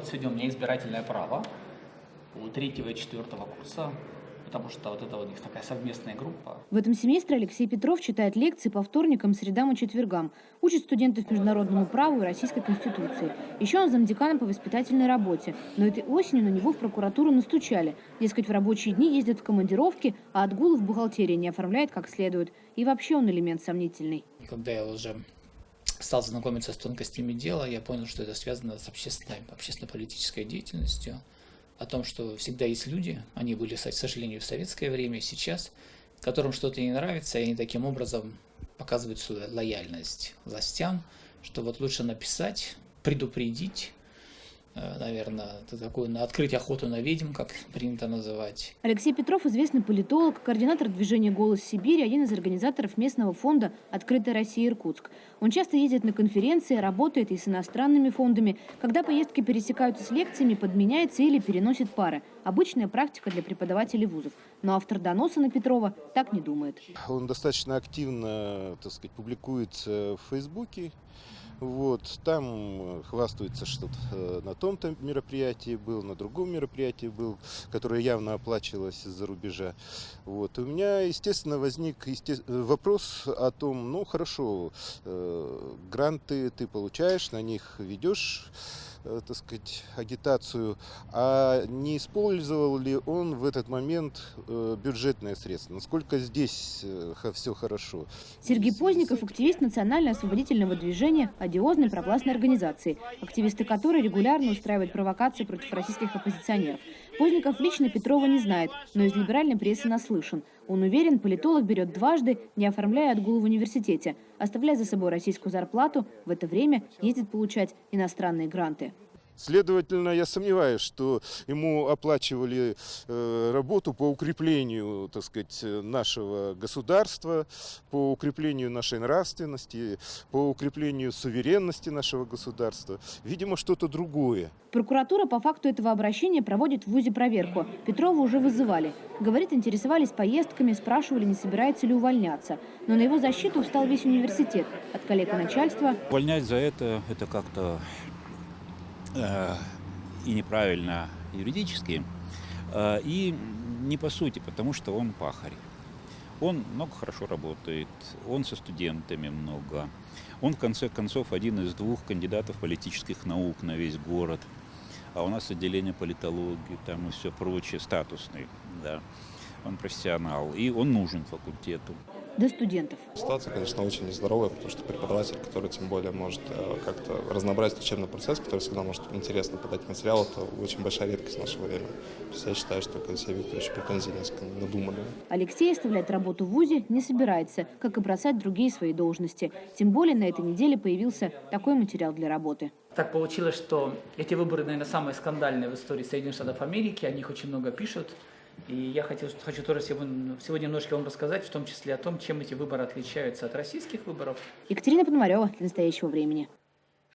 сегодня у меня избирательное право у 3-го и 4-го курса, потому что вот это у них такая совместная группа. В этом семестре Алексей Петров читает лекции по вторникам, средам и четвергам. Учит студентов международному праву и Российской Конституции. Еще он замдекана по воспитательной работе. Но этой осенью на него в прокуратуру настучали. Дескать, в рабочие дни ездит в командировки, а отгулы в бухгалтерии не оформляет как следует. И вообще он элемент сомнительный. Когда я уже стал знакомиться с тонкостями дела, я понял, что это связано с общественно-политической деятельностью. О том, что всегда есть люди, они были, к сожалению, в советское время и сейчас, которым что-то не нравится, и они таким образом показывают свою лояльность властям, что вот лучше написать, предупредить, наверное, такую, открыть охоту на ведьм, как принято называть. Алексей Петров – известный политолог, координатор движения «Голос Сибири», один из организаторов местного фонда «Открытая Россия Иркутск». Он часто ездит на конференции, работает и с иностранными фондами. Когда поездки пересекаются с лекциями, подменяется или переносит пары. Обычная практика для преподавателей вузов. Но автор доноса на Петрова так не думает. Он достаточно активно, так сказать, публикуется в Фейсбуке. Вот, там хвастается, что на том-то мероприятии был, на другом мероприятии был, которое явно оплачивалось из-за рубежа. Вот. У меня, естественно, возник вопрос о том, ну хорошо, гранты ты получаешь, на них ведешь, так сказать, агитацию, а не использовал ли он в этот момент бюджетные средства? Насколько здесь все хорошо? Сергей Позников – активист национально-освободительного движения, одиозной провластной организации, активисты которой регулярно устраивают провокации против российских оппозиционеров. Позников лично Петрова не знает, но из либеральной прессы наслышан. Он уверен, политолог берет дважды, не оформляя отгул в университете, оставляя за собой российскую зарплату, в это время ездит получать иностранные гранты. Следовательно, я сомневаюсь, что ему оплачивали работу по укреплению, так сказать, нашего государства, по укреплению нашей нравственности, по укреплению суверенности нашего государства. Видимо, что-то другое. Прокуратура по факту этого обращения проводит в ВУЗе проверку. Петрова уже вызывали. Говорит, интересовались поездками, спрашивали, не собирается ли увольняться. Но на его защиту встал весь университет. От коллег и начальства. Увольнять за это как-то и неправильно юридически, и не по сути, потому что он пахарь. Он много хорошо работает, он со студентами много. Он, в конце концов, один из 2 кандидатов политических наук на весь город. А у нас отделение политологии, там и все прочее, статусный, да. Он профессионал, и он нужен факультету. До студентов. Ситуация, конечно, очень нездоровая, потому что преподаватель, который тем более может как-то разнообразить учебный процесс, который всегда может интересно подать материал, это очень большая редкость в наше время. То есть я считаю, что Алексей Викторович претензии несколько надуманные. Алексей оставлять работу в ВУЗе не собирается, как и бросать другие свои должности. Тем более на этой неделе появился такой материал для работы. Так получилось, что эти выборы, наверное, самые скандальные в истории Соединенных Штатов Америки, о них очень много пишут. И я хочу тоже сегодня немножко вам рассказать, в том числе о том, чем эти выборы отличаются от российских выборов. Екатерина Пономарева для «Настоящего времени».